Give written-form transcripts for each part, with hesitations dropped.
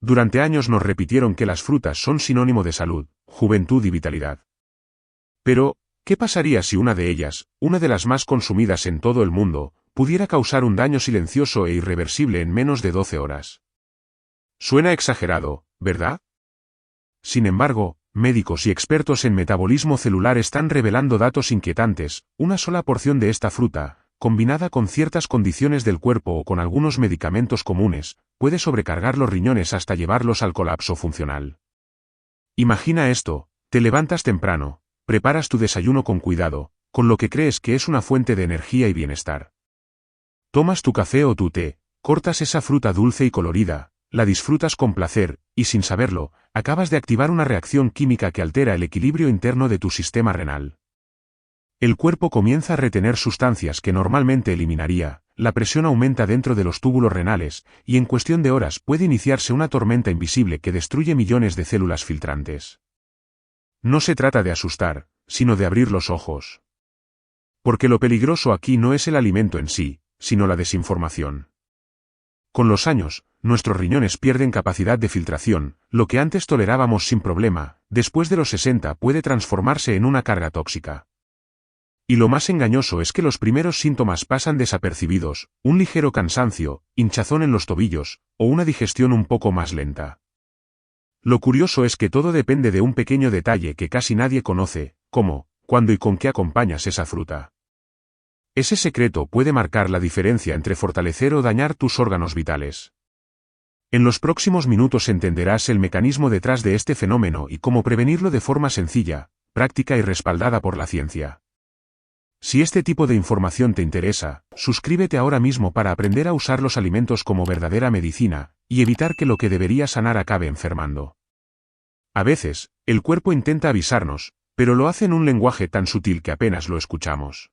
Durante años nos repitieron que las frutas son sinónimo de salud, juventud y vitalidad. Pero, ¿qué pasaría si una de ellas, una de las más consumidas en todo el mundo, pudiera causar un daño silencioso e irreversible en menos de 12 horas? Suena exagerado, ¿verdad? Sin embargo, médicos y expertos en metabolismo celular están revelando datos inquietantes. Una sola porción de esta fruta, combinada con ciertas condiciones del cuerpo o con algunos medicamentos comunes, puede sobrecargar los riñones hasta llevarlos al colapso funcional. Imagina esto: te levantas temprano, preparas tu desayuno con cuidado, con lo que crees que es una fuente de energía y bienestar. Tomas tu café o tu té, cortas esa fruta dulce y colorida, la disfrutas con placer, y sin saberlo, acabas de activar una reacción química que altera el equilibrio interno de tu sistema renal. El cuerpo comienza a retener sustancias que normalmente eliminaría, la presión aumenta dentro de los túbulos renales, y en cuestión de horas puede iniciarse una tormenta invisible que destruye millones de células filtrantes. No se trata de asustar, sino de abrir los ojos. Porque lo peligroso aquí no es el alimento en sí, sino la desinformación. Con los años, nuestros riñones pierden capacidad de filtración, lo que antes tolerábamos sin problema, después de los 60 puede transformarse en una carga tóxica. Y lo más engañoso es que los primeros síntomas pasan desapercibidos: un ligero cansancio, hinchazón en los tobillos, o una digestión un poco más lenta. Lo curioso es que todo depende de un pequeño detalle que casi nadie conoce: cómo, cuándo y con qué acompañas esa fruta. Ese secreto puede marcar la diferencia entre fortalecer o dañar tus órganos vitales. En los próximos minutos entenderás el mecanismo detrás de este fenómeno y cómo prevenirlo de forma sencilla, práctica y respaldada por la ciencia. Si este tipo de información te interesa, suscríbete ahora mismo para aprender a usar los alimentos como verdadera medicina, y evitar que lo que debería sanar acabe enfermando. A veces, el cuerpo intenta avisarnos, pero lo hace en un lenguaje tan sutil que apenas lo escuchamos.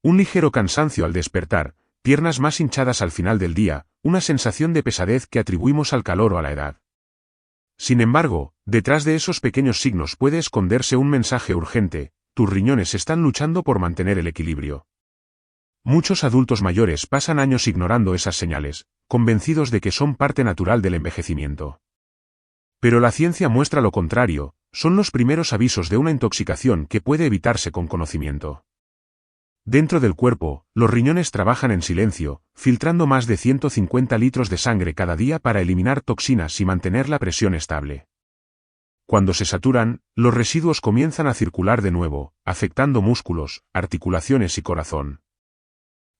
Un ligero cansancio al despertar, piernas más hinchadas al final del día, una sensación de pesadez que atribuimos al calor o a la edad. Sin embargo, detrás de esos pequeños signos puede esconderse un mensaje urgente: tus riñones están luchando por mantener el equilibrio. Muchos adultos mayores pasan años ignorando esas señales, convencidos de que son parte natural del envejecimiento. Pero la ciencia muestra lo contrario: son los primeros avisos de una intoxicación que puede evitarse con conocimiento. Dentro del cuerpo, los riñones trabajan en silencio, filtrando más de 150 litros de sangre cada día para eliminar toxinas y mantener la presión estable. Cuando se saturan, los residuos comienzan a circular de nuevo, afectando músculos, articulaciones y corazón.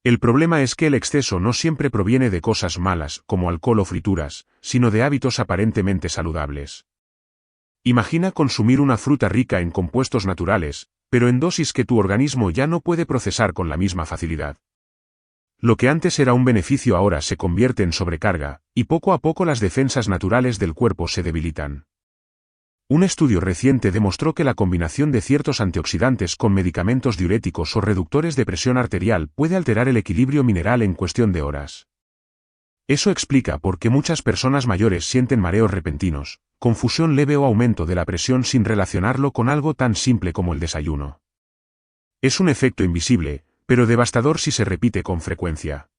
El problema es que el exceso no siempre proviene de cosas malas, como alcohol o frituras, sino de hábitos aparentemente saludables. Imagina consumir una fruta rica en compuestos naturales, pero en dosis que tu organismo ya no puede procesar con la misma facilidad. Lo que antes era un beneficio ahora se convierte en sobrecarga, y poco a poco las defensas naturales del cuerpo se debilitan. Un estudio reciente demostró que la combinación de ciertos antioxidantes con medicamentos diuréticos o reductores de presión arterial puede alterar el equilibrio mineral en cuestión de horas. Eso explica por qué muchas personas mayores sienten mareos repentinos, confusión leve o aumento de la presión sin relacionarlo con algo tan simple como el desayuno. Es un efecto invisible, pero devastador si se repite con frecuencia.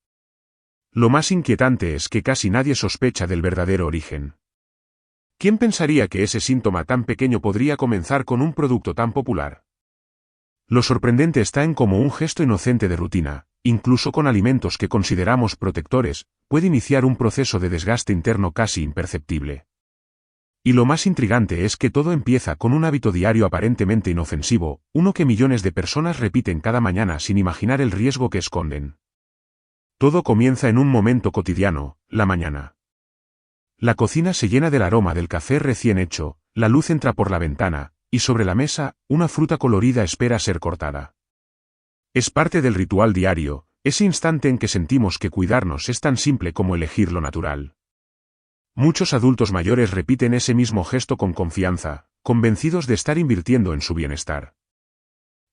Lo más inquietante es que casi nadie sospecha del verdadero origen. ¿Quién pensaría que ese síntoma tan pequeño podría comenzar con un producto tan popular? Lo sorprendente está en cómo un gesto inocente de rutina, incluso con alimentos que consideramos protectores, puede iniciar un proceso de desgaste interno casi imperceptible. Y lo más intrigante es que todo empieza con un hábito diario aparentemente inofensivo, uno que millones de personas repiten cada mañana sin imaginar el riesgo que esconden. Todo comienza en un momento cotidiano: la mañana. La cocina se llena del aroma del café recién hecho, la luz entra por la ventana, y sobre la mesa, una fruta colorida espera ser cortada. Es parte del ritual diario, ese instante en que sentimos que cuidarnos es tan simple como elegir lo natural. Muchos adultos mayores repiten ese mismo gesto con confianza, convencidos de estar invirtiendo en su bienestar.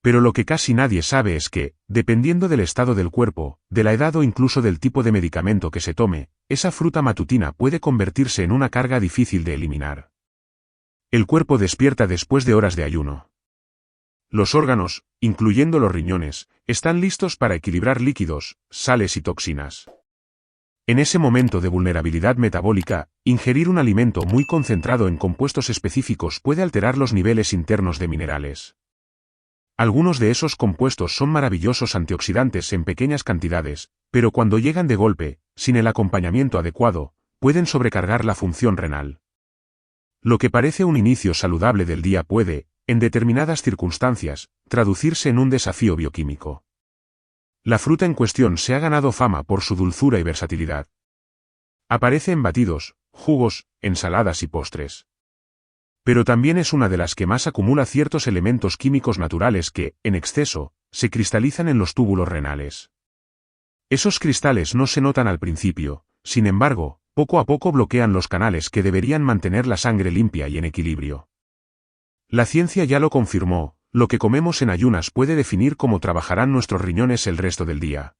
Pero lo que casi nadie sabe es que, dependiendo del estado del cuerpo, de la edad o incluso del tipo de medicamento que se tome, esa fruta matutina puede convertirse en una carga difícil de eliminar. El cuerpo despierta después de horas de ayuno. Los órganos, incluyendo los riñones, están listos para equilibrar líquidos, sales y toxinas. En ese momento de vulnerabilidad metabólica, ingerir un alimento muy concentrado en compuestos específicos puede alterar los niveles internos de minerales. Algunos de esos compuestos son maravillosos antioxidantes en pequeñas cantidades, pero cuando llegan de golpe, sin el acompañamiento adecuado, pueden sobrecargar la función renal. Lo que parece un inicio saludable del día puede, en determinadas circunstancias, traducirse en un desafío bioquímico. La fruta en cuestión se ha ganado fama por su dulzura y versatilidad. Aparece en batidos, jugos, ensaladas y postres. Pero también es una de las que más acumula ciertos elementos químicos naturales que, en exceso, se cristalizan en los túbulos renales. Esos cristales no se notan al principio, sin embargo, poco a poco bloquean los canales que deberían mantener la sangre limpia y en equilibrio. La ciencia ya lo confirmó, lo que comemos en ayunas puede definir cómo trabajarán nuestros riñones el resto del día.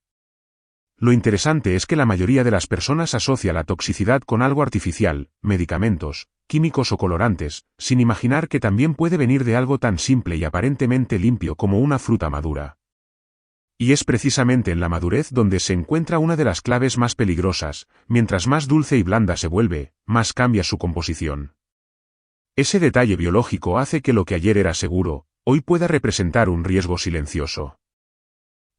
Lo interesante es que la mayoría de las personas asocia la toxicidad con algo artificial, medicamentos, químicos o colorantes, sin imaginar que también puede venir de algo tan simple y aparentemente limpio como una fruta madura. Y es precisamente en la madurez donde se encuentra una de las claves más peligrosas, mientras más dulce y blanda se vuelve, más cambia su composición. Ese detalle biológico hace que lo que ayer era seguro, hoy pueda representar un riesgo silencioso.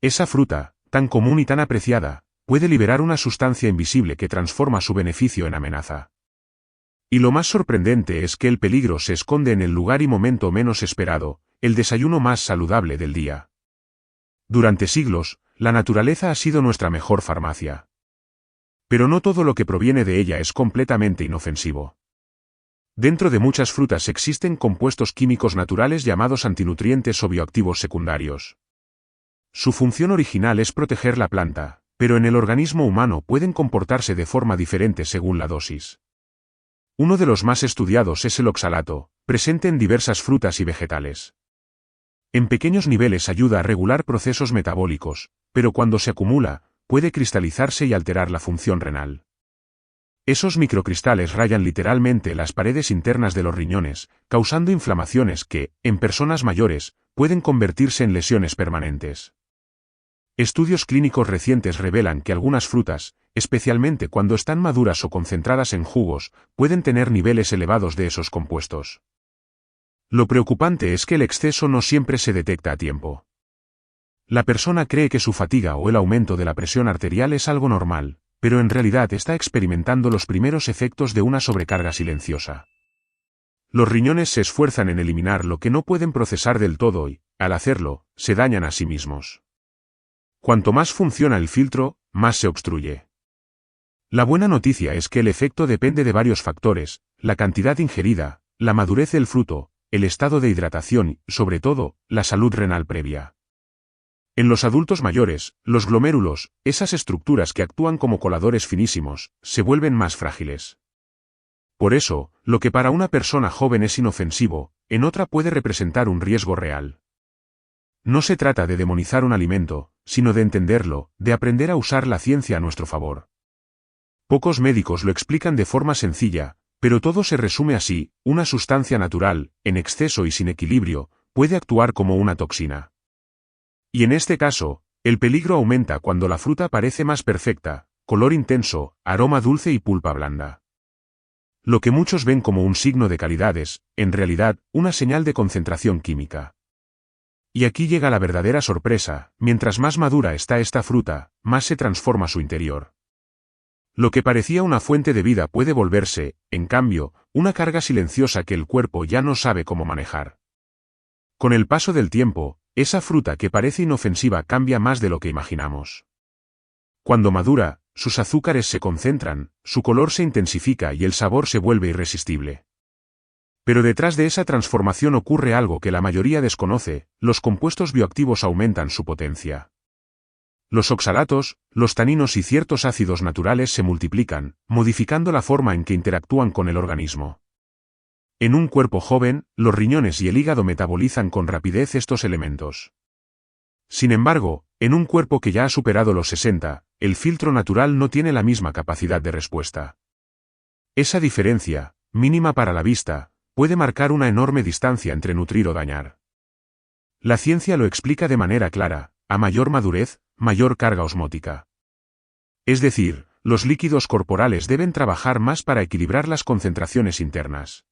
Esa fruta, tan común y tan apreciada, puede liberar una sustancia invisible que transforma su beneficio en amenaza. Y lo más sorprendente es que el peligro se esconde en el lugar y momento menos esperado, el desayuno más saludable del día. Durante siglos, la naturaleza ha sido nuestra mejor farmacia. Pero no todo lo que proviene de ella es completamente inofensivo. Dentro de muchas frutas existen compuestos químicos naturales llamados antinutrientes o bioactivos secundarios. Su función original es proteger la planta, pero en el organismo humano pueden comportarse de forma diferente según la dosis. Uno de los más estudiados es el oxalato, presente en diversas frutas y vegetales. En pequeños niveles ayuda a regular procesos metabólicos, pero cuando se acumula, puede cristalizarse y alterar la función renal. Esos microcristales rayan literalmente las paredes internas de los riñones, causando inflamaciones que, en personas mayores, pueden convertirse en lesiones permanentes. Estudios clínicos recientes revelan que algunas frutas, especialmente cuando están maduras o concentradas en jugos, pueden tener niveles elevados de esos compuestos. Lo preocupante es que el exceso no siempre se detecta a tiempo. La persona cree que su fatiga o el aumento de la presión arterial es algo normal, pero en realidad está experimentando los primeros efectos de una sobrecarga silenciosa. Los riñones se esfuerzan en eliminar lo que no pueden procesar del todo y, al hacerlo, se dañan a sí mismos. Cuanto más funciona el filtro, más se obstruye. La buena noticia es que el efecto depende de varios factores: la cantidad ingerida, la madurez del fruto, el estado de hidratación y, sobre todo, la salud renal previa. En los adultos mayores, los glomérulos, esas estructuras que actúan como coladores finísimos, se vuelven más frágiles. Por eso, lo que para una persona joven es inofensivo, en otra puede representar un riesgo real. No se trata de demonizar un alimento, sino de entenderlo, de aprender a usar la ciencia a nuestro favor. Pocos médicos lo explican de forma sencilla, pero todo se resume así: una sustancia natural, en exceso y sin equilibrio, puede actuar como una toxina. Y en este caso, el peligro aumenta cuando la fruta parece más perfecta: color intenso, aroma dulce y pulpa blanda. Lo que muchos ven como un signo de calidad es, en realidad, una señal de concentración química. Y aquí llega la verdadera sorpresa: mientras más madura está esta fruta, más se transforma su interior. Lo que parecía una fuente de vida puede volverse, en cambio, una carga silenciosa que el cuerpo ya no sabe cómo manejar. Con el paso del tiempo, esa fruta que parece inofensiva cambia más de lo que imaginamos. Cuando madura, sus azúcares se concentran, su color se intensifica y el sabor se vuelve irresistible. Pero detrás de esa transformación ocurre algo que la mayoría desconoce: los compuestos bioactivos aumentan su potencia. Los oxalatos, los taninos y ciertos ácidos naturales se multiplican, modificando la forma en que interactúan con el organismo. En un cuerpo joven, los riñones y el hígado metabolizan con rapidez estos elementos. Sin embargo, en un cuerpo que ya ha superado los 60, el filtro natural no tiene la misma capacidad de respuesta. Esa diferencia, mínima para la vista, puede marcar una enorme distancia entre nutrir o dañar. La ciencia lo explica de manera clara: a mayor madurez, mayor carga osmótica. Es decir, los líquidos corporales deben trabajar más para equilibrar las concentraciones internas.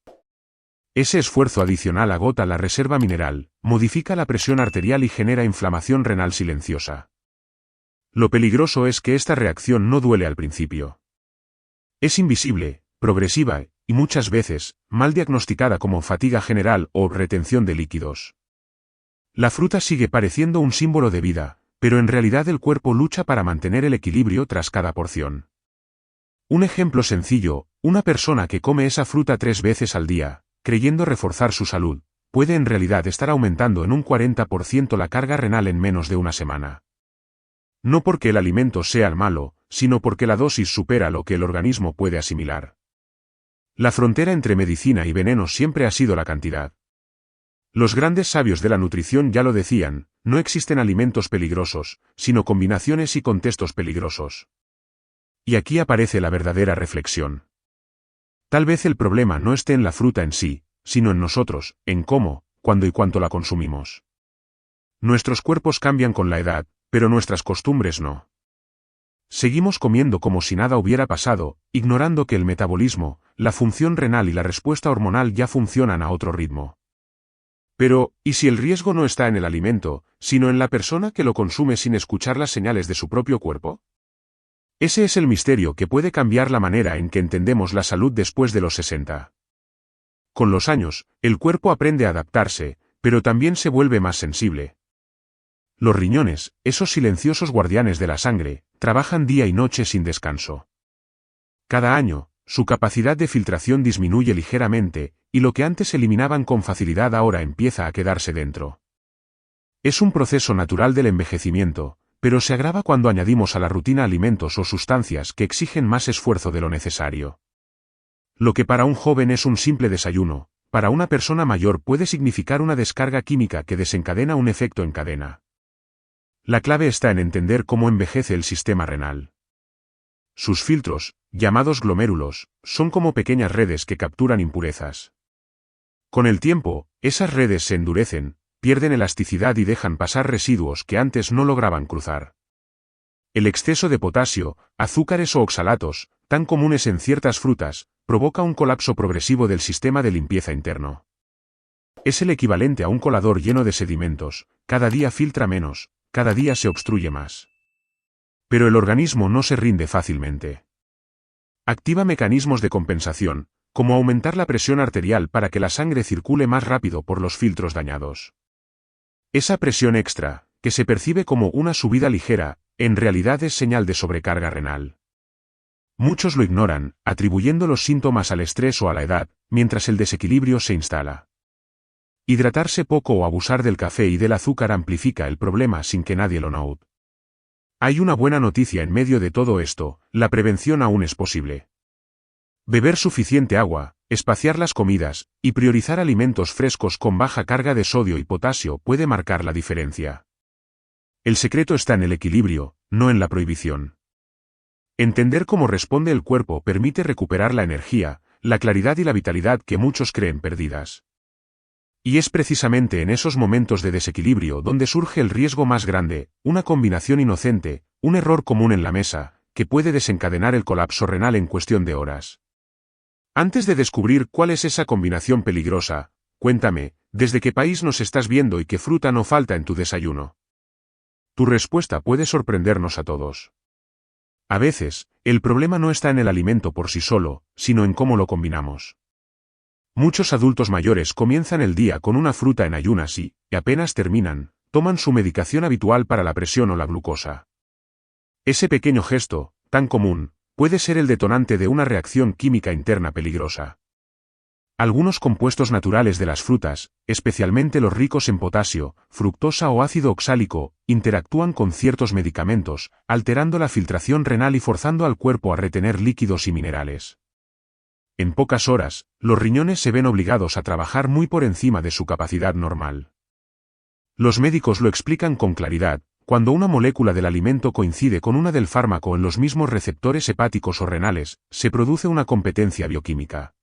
Ese esfuerzo adicional agota la reserva mineral, modifica la presión arterial y genera inflamación renal silenciosa. Lo peligroso es que esta reacción no duele al principio. Es invisible, progresiva y muchas veces, mal diagnosticada como fatiga general o retención de líquidos. La fruta sigue pareciendo un símbolo de vida, pero en realidad el cuerpo lucha para mantener el equilibrio tras cada porción. Un ejemplo sencillo, una persona que come esa fruta 3 veces al día, creyendo reforzar su salud, puede en realidad estar aumentando en un 40% la carga renal en menos de una semana. No porque el alimento sea el malo, sino porque la dosis supera lo que el organismo puede asimilar. La frontera entre medicina y veneno siempre ha sido la cantidad. Los grandes sabios de la nutrición ya lo decían, no existen alimentos peligrosos, sino combinaciones y contextos peligrosos. Y aquí aparece la verdadera reflexión. Tal vez el problema no esté en la fruta en sí, sino en nosotros, en cómo, cuándo y cuánto la consumimos. Nuestros cuerpos cambian con la edad, pero nuestras costumbres no. Seguimos comiendo como si nada hubiera pasado, ignorando que el metabolismo, la función renal y la respuesta hormonal ya funcionan a otro ritmo. Pero, ¿y si el riesgo no está en el alimento, sino en la persona que lo consume sin escuchar las señales de su propio cuerpo? Ese es el misterio que puede cambiar la manera en que entendemos la salud después de los 60. Con los años, el cuerpo aprende a adaptarse, pero también se vuelve más sensible. Los riñones, esos silenciosos guardianes de la sangre, trabajan día y noche sin descanso. Cada año, su capacidad de filtración disminuye ligeramente, y lo que antes eliminaban con facilidad ahora empieza a quedarse dentro. Es un proceso natural del envejecimiento, pero se agrava cuando añadimos a la rutina alimentos o sustancias que exigen más esfuerzo de lo necesario. Lo que para un joven es un simple desayuno, para una persona mayor puede significar una descarga química que desencadena un efecto en cadena. La clave está en entender cómo envejece el sistema renal. Sus filtros, llamados glomérulos, son como pequeñas redes que capturan impurezas. Con el tiempo, esas redes se endurecen, pierden elasticidad y dejan pasar residuos que antes no lograban cruzar. El exceso de potasio, azúcares o oxalatos, tan comunes en ciertas frutas, provoca un colapso progresivo del sistema de limpieza interno. Es el equivalente a un colador lleno de sedimentos, cada día filtra menos, cada día se obstruye más. Pero el organismo no se rinde fácilmente. Activa mecanismos de compensación, como aumentar la presión arterial para que la sangre circule más rápido por los filtros dañados. Esa presión extra, que se percibe como una subida ligera, en realidad es señal de sobrecarga renal. Muchos lo ignoran, atribuyendo los síntomas al estrés o a la edad, mientras el desequilibrio se instala. Hidratarse poco o abusar del café y del azúcar amplifica el problema sin que nadie lo note. Hay una buena noticia en medio de todo esto, la prevención aún es posible. Beber suficiente agua, espaciar las comidas, y priorizar alimentos frescos con baja carga de sodio y potasio puede marcar la diferencia. El secreto está en el equilibrio, no en la prohibición. Entender cómo responde el cuerpo permite recuperar la energía, la claridad y la vitalidad que muchos creen perdidas. Y es precisamente en esos momentos de desequilibrio donde surge el riesgo más grande, una combinación inocente, un error común en la mesa, que puede desencadenar el colapso renal en cuestión de horas. Antes de descubrir cuál es esa combinación peligrosa, cuéntame, ¿desde qué país nos estás viendo y qué fruta no falta en tu desayuno? Tu respuesta puede sorprendernos a todos. A veces, el problema no está en el alimento por sí solo, sino en cómo lo combinamos. Muchos adultos mayores comienzan el día con una fruta en ayunas y, apenas terminan, toman su medicación habitual para la presión o la glucosa. Ese pequeño gesto, tan común, puede ser el detonante de una reacción química interna peligrosa. Algunos compuestos naturales de las frutas, especialmente los ricos en potasio, fructosa o ácido oxálico, interactúan con ciertos medicamentos, alterando la filtración renal y forzando al cuerpo a retener líquidos y minerales. En pocas horas, los riñones se ven obligados a trabajar muy por encima de su capacidad normal. Los médicos lo explican con claridad: cuando una molécula del alimento coincide con una del fármaco en los mismos receptores hepáticos o renales, se produce una competencia bioquímica.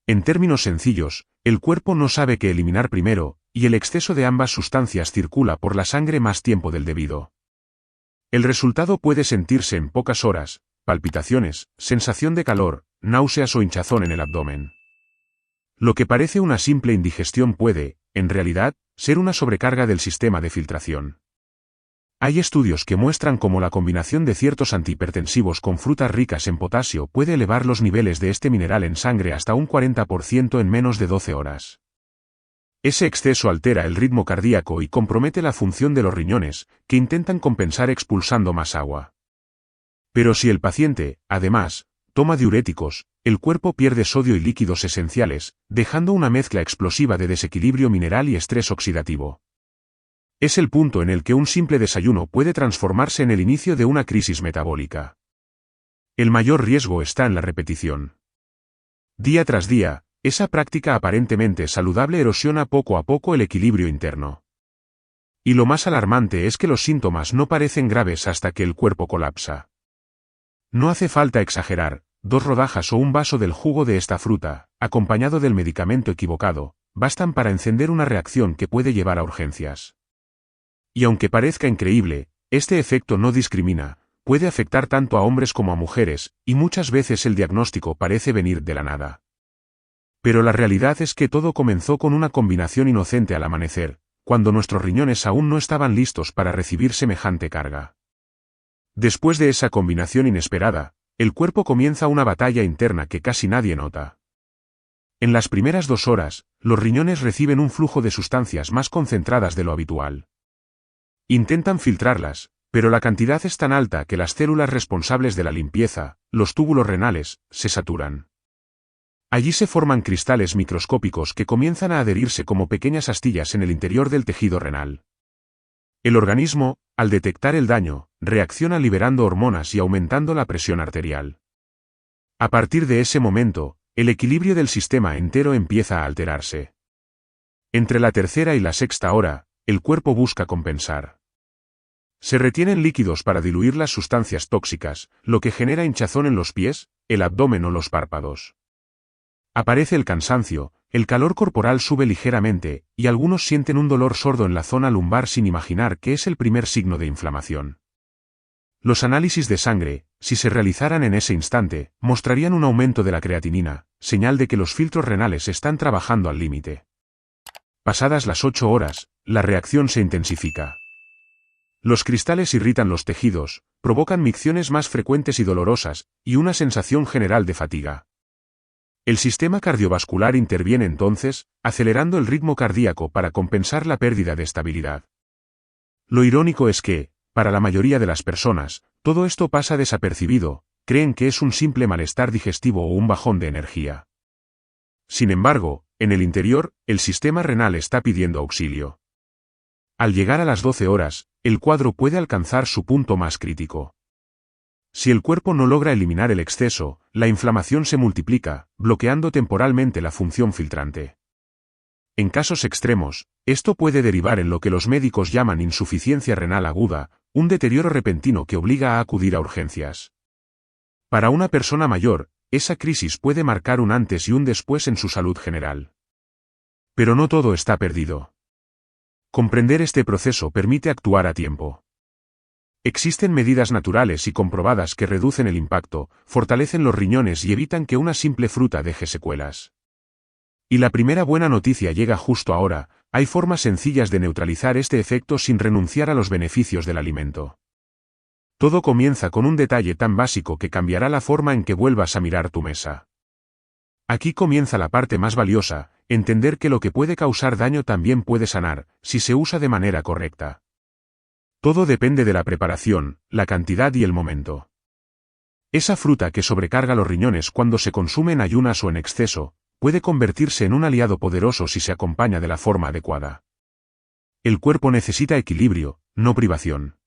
En términos sencillos, el cuerpo no sabe qué eliminar primero, y el exceso de ambas sustancias circula por la sangre más tiempo del debido. El resultado puede sentirse en pocas horas, palpitaciones, sensación de calor, náuseas o hinchazón en el abdomen. Lo que parece una simple indigestión puede, en realidad, ser una sobrecarga del sistema de filtración. Hay estudios que muestran cómo la combinación de ciertos antihipertensivos con frutas ricas en potasio puede elevar los niveles de este mineral en sangre hasta un 40% en menos de 12 horas. Ese exceso altera el ritmo cardíaco y compromete la función de los riñones, que intentan compensar expulsando más agua. Pero si el paciente, además, toma diuréticos, el cuerpo pierde sodio y líquidos esenciales, dejando una mezcla explosiva de desequilibrio mineral y estrés oxidativo. Es el punto en el que un simple desayuno puede transformarse en el inicio de una crisis metabólica. El mayor riesgo está en la repetición. Día tras día, esa práctica aparentemente saludable erosiona poco a poco el equilibrio interno. Y lo más alarmante es que los síntomas no parecen graves hasta que el cuerpo colapsa. No hace falta exagerar, 2 rodajas o un vaso del jugo de esta fruta, acompañado del medicamento equivocado, bastan para encender una reacción que puede llevar a urgencias. Y aunque parezca increíble, este efecto no discrimina, puede afectar tanto a hombres como a mujeres, y muchas veces el diagnóstico parece venir de la nada. Pero la realidad es que todo comenzó con una combinación inocente al amanecer, cuando nuestros riñones aún no estaban listos para recibir semejante carga. Después de esa combinación inesperada, el cuerpo comienza una batalla interna que casi nadie nota. En las primeras 2 horas, los riñones reciben un flujo de sustancias más concentradas de lo habitual. Intentan filtrarlas, pero la cantidad es tan alta que las células responsables de la limpieza, los túbulos renales, se saturan. Allí se forman cristales microscópicos que comienzan a adherirse como pequeñas astillas en el interior del tejido renal. El organismo, al detectar el daño, reacciona liberando hormonas y aumentando la presión arterial. A partir de ese momento, el equilibrio del sistema entero empieza a alterarse. Entre la tercera y la sexta hora, el cuerpo busca compensar. Se retienen líquidos para diluir las sustancias tóxicas, lo que genera hinchazón en los pies, el abdomen o los párpados. Aparece el cansancio, el calor corporal sube ligeramente, y algunos sienten un dolor sordo en la zona lumbar sin imaginar que es el primer signo de inflamación. Los análisis de sangre, si se realizaran en ese instante, mostrarían un aumento de la creatinina, señal de que los filtros renales están trabajando al límite. Pasadas las 8 horas, la reacción se intensifica. Los cristales irritan los tejidos, provocan micciones más frecuentes y dolorosas, y una sensación general de fatiga. El sistema cardiovascular interviene entonces, acelerando el ritmo cardíaco para compensar la pérdida de estabilidad. Lo irónico es que, para la mayoría de las personas, todo esto pasa desapercibido, creen que es un simple malestar digestivo o un bajón de energía. Sin embargo, en el interior, el sistema renal está pidiendo auxilio. Al llegar a las 12 horas, el cuadro puede alcanzar su punto más crítico. Si el cuerpo no logra eliminar el exceso, la inflamación se multiplica, bloqueando temporalmente la función filtrante. En casos extremos, esto puede derivar en lo que los médicos llaman insuficiencia renal aguda, un deterioro repentino que obliga a acudir a urgencias. Para una persona mayor, esa crisis puede marcar un antes y un después en su salud general. Pero no todo está perdido. Comprender este proceso permite actuar a tiempo. Existen medidas naturales y comprobadas que reducen el impacto, fortalecen los riñones y evitan que una simple fruta deje secuelas. Y la primera buena noticia llega justo ahora: hay formas sencillas de neutralizar este efecto sin renunciar a los beneficios del alimento. Todo comienza con un detalle tan básico que cambiará la forma en que vuelvas a mirar tu mesa. Aquí comienza la parte más valiosa: entender que lo que puede causar daño también puede sanar, si se usa de manera correcta. Todo depende de la preparación, la cantidad y el momento. Esa fruta que sobrecarga los riñones cuando se consume en ayunas o en exceso, puede convertirse en un aliado poderoso si se acompaña de la forma adecuada. El cuerpo necesita equilibrio, no privación.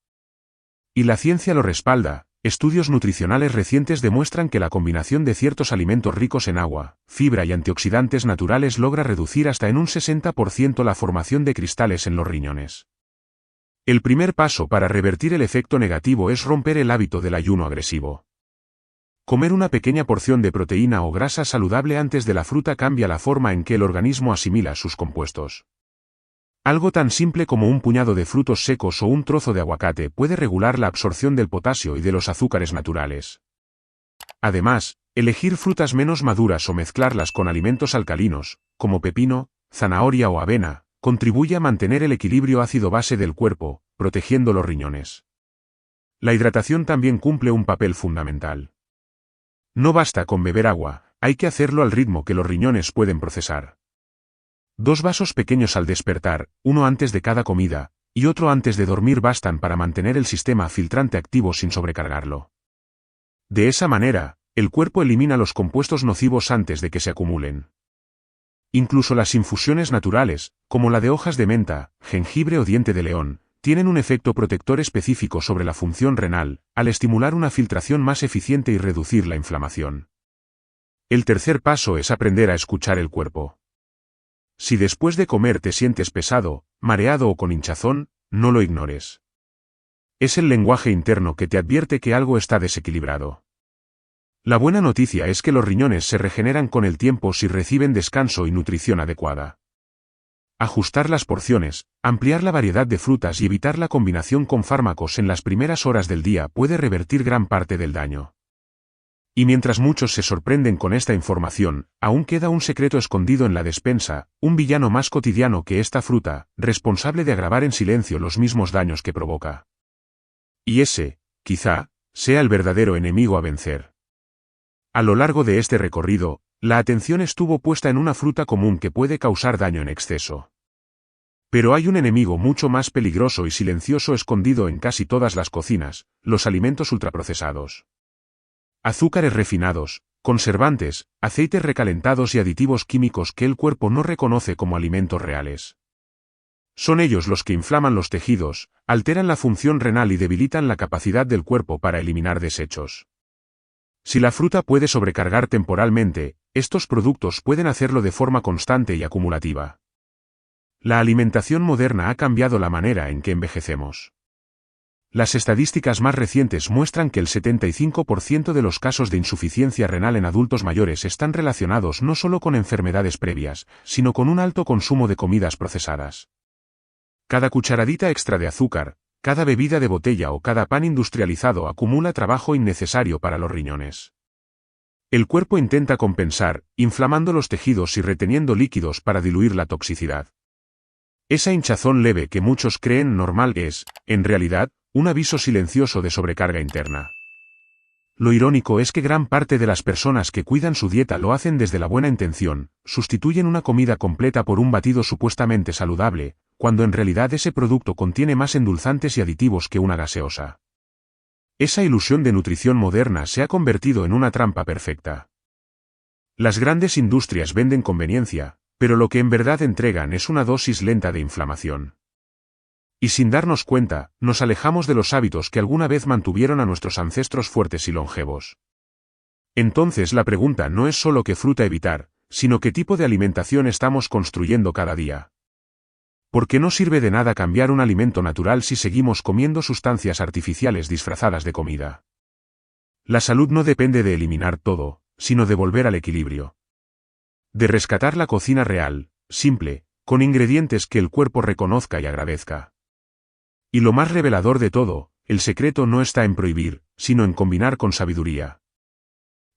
Y la ciencia lo respalda. Estudios nutricionales recientes demuestran que la combinación de ciertos alimentos ricos en agua, fibra y antioxidantes naturales logra reducir hasta en un 60% la formación de cristales en los riñones. El primer paso para revertir el efecto negativo es romper el hábito del ayuno agresivo. Comer una pequeña porción de proteína o grasa saludable antes de la fruta cambia la forma en que el organismo asimila sus compuestos. Algo tan simple como un puñado de frutos secos o un trozo de aguacate puede regular la absorción del potasio y de los azúcares naturales. Además, elegir frutas menos maduras o mezclarlas con alimentos alcalinos, como pepino, zanahoria o avena, contribuye a mantener el equilibrio ácido-base del cuerpo, protegiendo los riñones. La hidratación también cumple un papel fundamental. No basta con beber agua, hay que hacerlo al ritmo que los riñones pueden procesar. 2 vasos pequeños al despertar, uno antes de cada comida, y otro antes de dormir bastan para mantener el sistema filtrante activo sin sobrecargarlo. De esa manera, el cuerpo elimina los compuestos nocivos antes de que se acumulen. Incluso las infusiones naturales, como la de hojas de menta, jengibre o diente de león, tienen un efecto protector específico sobre la función renal, al estimular una filtración más eficiente y reducir la inflamación. El tercer paso es aprender a escuchar el cuerpo. Si después de comer te sientes pesado, mareado o con hinchazón, no lo ignores. Es el lenguaje interno que te advierte que algo está desequilibrado. La buena noticia es que los riñones se regeneran con el tiempo si reciben descanso y nutrición adecuada. Ajustar las porciones, ampliar la variedad de frutas y evitar la combinación con fármacos en las primeras horas del día puede revertir gran parte del daño. Y mientras muchos se sorprenden con esta información, aún queda un secreto escondido en la despensa, un villano más cotidiano que esta fruta, responsable de agravar en silencio los mismos daños que provoca. Y ese, quizá, sea el verdadero enemigo a vencer. A lo largo de este recorrido, la atención estuvo puesta en una fruta común que puede causar daño en exceso. Pero hay un enemigo mucho más peligroso y silencioso escondido en casi todas las cocinas: los alimentos ultraprocesados. Azúcares refinados, conservantes, aceites recalentados y aditivos químicos que el cuerpo no reconoce como alimentos reales. Son ellos los que inflaman los tejidos, alteran la función renal y debilitan la capacidad del cuerpo para eliminar desechos. Si la fruta puede sobrecargar temporalmente, estos productos pueden hacerlo de forma constante y acumulativa. La alimentación moderna ha cambiado la manera en que envejecemos. Las estadísticas más recientes muestran que el 75% de los casos de insuficiencia renal en adultos mayores están relacionados no solo con enfermedades previas, sino con un alto consumo de comidas procesadas. Cada cucharadita extra de azúcar, cada bebida de botella o cada pan industrializado acumula trabajo innecesario para los riñones. El cuerpo intenta compensar, inflamando los tejidos y reteniendo líquidos para diluir la toxicidad. Esa hinchazón leve que muchos creen normal es, en realidad, un aviso silencioso de sobrecarga interna. Lo irónico es que gran parte de las personas que cuidan su dieta lo hacen desde la buena intención, sustituyen una comida completa por un batido supuestamente saludable, cuando en realidad ese producto contiene más endulzantes y aditivos que una gaseosa. Esa ilusión de nutrición moderna se ha convertido en una trampa perfecta. Las grandes industrias venden conveniencia, pero lo que en verdad entregan es una dosis lenta de inflamación. Y sin darnos cuenta, nos alejamos de los hábitos que alguna vez mantuvieron a nuestros ancestros fuertes y longevos. Entonces la pregunta no es solo qué fruta evitar, sino qué tipo de alimentación estamos construyendo cada día. Porque no sirve de nada cambiar un alimento natural si seguimos comiendo sustancias artificiales disfrazadas de comida. La salud no depende de eliminar todo, sino de volver al equilibrio. De rescatar la cocina real, simple, con ingredientes que el cuerpo reconozca y agradezca. Y lo más revelador de todo, el secreto no está en prohibir, sino en combinar con sabiduría.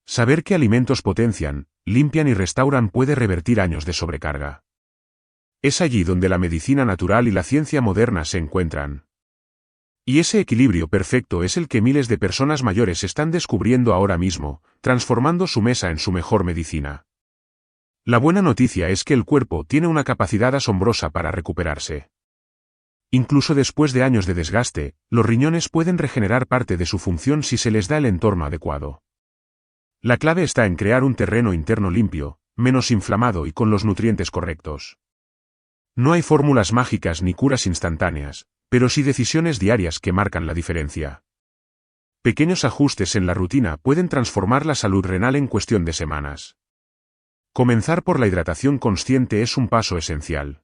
Saber qué alimentos potencian, limpian y restauran puede revertir años de sobrecarga. Es allí donde la medicina natural y la ciencia moderna se encuentran. Y ese equilibrio perfecto es el que miles de personas mayores están descubriendo ahora mismo, transformando su mesa en su mejor medicina. La buena noticia es que el cuerpo tiene una capacidad asombrosa para recuperarse. Incluso después de años de desgaste, los riñones pueden regenerar parte de su función si se les da el entorno adecuado. La clave está en crear un terreno interno limpio, menos inflamado y con los nutrientes correctos. No hay fórmulas mágicas ni curas instantáneas, pero sí decisiones diarias que marcan la diferencia. Pequeños ajustes en la rutina pueden transformar la salud renal en cuestión de semanas. Comenzar por la hidratación consciente es un paso esencial.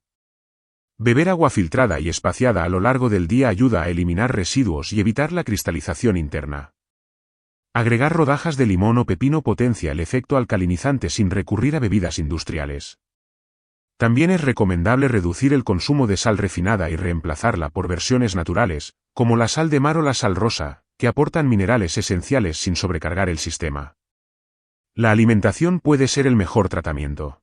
Beber agua filtrada y espaciada a lo largo del día ayuda a eliminar residuos y evitar la cristalización interna. Agregar rodajas de limón o pepino potencia el efecto alcalinizante sin recurrir a bebidas industriales. También es recomendable reducir el consumo de sal refinada y reemplazarla por versiones naturales, como la sal de mar o la sal rosa, que aportan minerales esenciales sin sobrecargar el sistema. La alimentación puede ser el mejor tratamiento.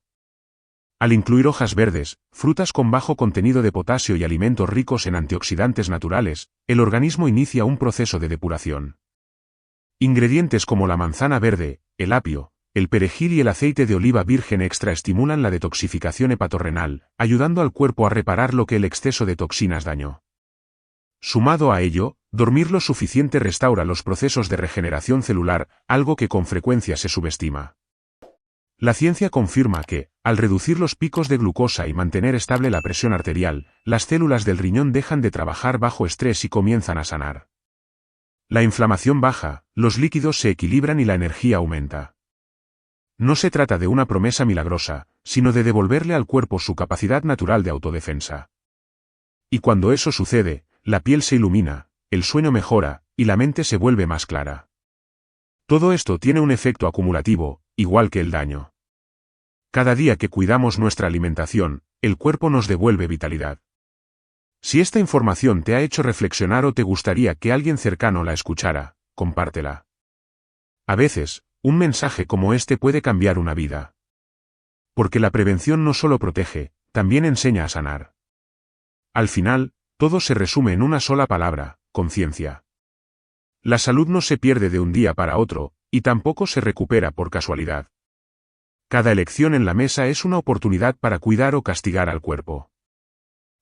Al incluir hojas verdes, frutas con bajo contenido de potasio y alimentos ricos en antioxidantes naturales, el organismo inicia un proceso de depuración. Ingredientes como la manzana verde, el apio, el perejil y el aceite de oliva virgen extra estimulan la detoxificación hepatorrenal, ayudando al cuerpo a reparar lo que el exceso de toxinas dañó. Sumado a ello, dormir lo suficiente restaura los procesos de regeneración celular, algo que con frecuencia se subestima. La ciencia confirma que, al reducir los picos de glucosa y mantener estable la presión arterial, las células del riñón dejan de trabajar bajo estrés y comienzan a sanar. La inflamación baja, los líquidos se equilibran y la energía aumenta. No se trata de una promesa milagrosa, sino de devolverle al cuerpo su capacidad natural de autodefensa. Y cuando eso sucede, la piel se ilumina, el sueño mejora, y la mente se vuelve más clara. Todo esto tiene un efecto acumulativo, igual que el daño. Cada día que cuidamos nuestra alimentación, el cuerpo nos devuelve vitalidad. Si esta información te ha hecho reflexionar o te gustaría que alguien cercano la escuchara, compártela. A veces, un mensaje como este puede cambiar una vida. Porque la prevención no solo protege, también enseña a sanar. Al final, todo se resume en una sola palabra: conciencia. La salud no se pierde de un día para otro, y tampoco se recupera por casualidad. Cada elección en la mesa es una oportunidad para cuidar o castigar al cuerpo.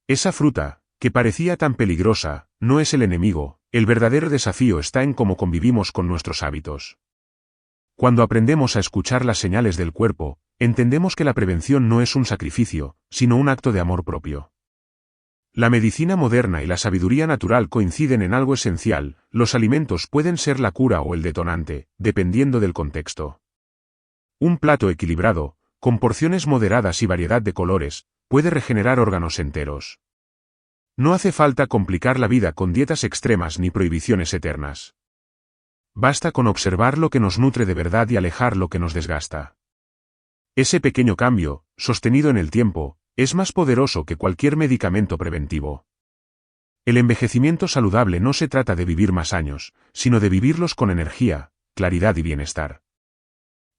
Esa fruta, que parecía tan peligrosa, no es el enemigo, el verdadero desafío está en cómo convivimos con nuestros hábitos. Cuando aprendemos a escuchar las señales del cuerpo, entendemos que la prevención no es un sacrificio, sino un acto de amor propio. La medicina moderna y la sabiduría natural coinciden en algo esencial: los alimentos pueden ser la cura o el detonante, dependiendo del contexto. Un plato equilibrado, con porciones moderadas y variedad de colores, puede regenerar órganos enteros. No hace falta complicar la vida con dietas extremas ni prohibiciones eternas. Basta con observar lo que nos nutre de verdad y alejar lo que nos desgasta. Ese pequeño cambio, sostenido en el tiempo, es más poderoso que cualquier medicamento preventivo. El envejecimiento saludable no se trata de vivir más años, sino de vivirlos con energía, claridad y bienestar.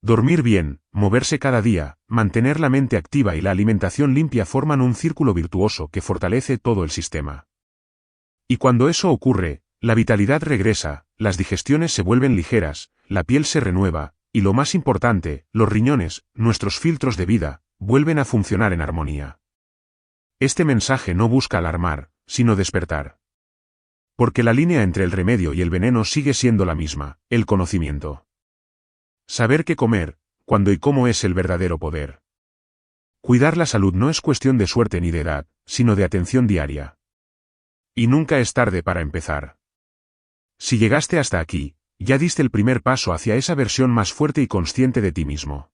Dormir bien, moverse cada día, mantener la mente activa y la alimentación limpia forman un círculo virtuoso que fortalece todo el sistema. Y cuando eso ocurre, la vitalidad regresa, las digestiones se vuelven ligeras, la piel se renueva, y lo más importante, los riñones, nuestros filtros de vida, vuelven a funcionar en armonía. Este mensaje no busca alarmar, sino despertar. Porque la línea entre el remedio y el veneno sigue siendo la misma: el conocimiento. Saber qué comer, cuándo y cómo es el verdadero poder. Cuidar la salud no es cuestión de suerte ni de edad, sino de atención diaria. Y nunca es tarde para empezar. Si llegaste hasta aquí, ya diste el primer paso hacia esa versión más fuerte y consciente de ti mismo.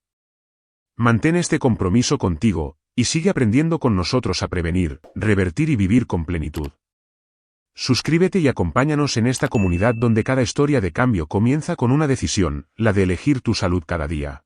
Mantén este compromiso contigo, y sigue aprendiendo con nosotros a prevenir, revertir y vivir con plenitud. Suscríbete y acompáñanos en esta comunidad donde cada historia de cambio comienza con una decisión: la de elegir tu salud cada día.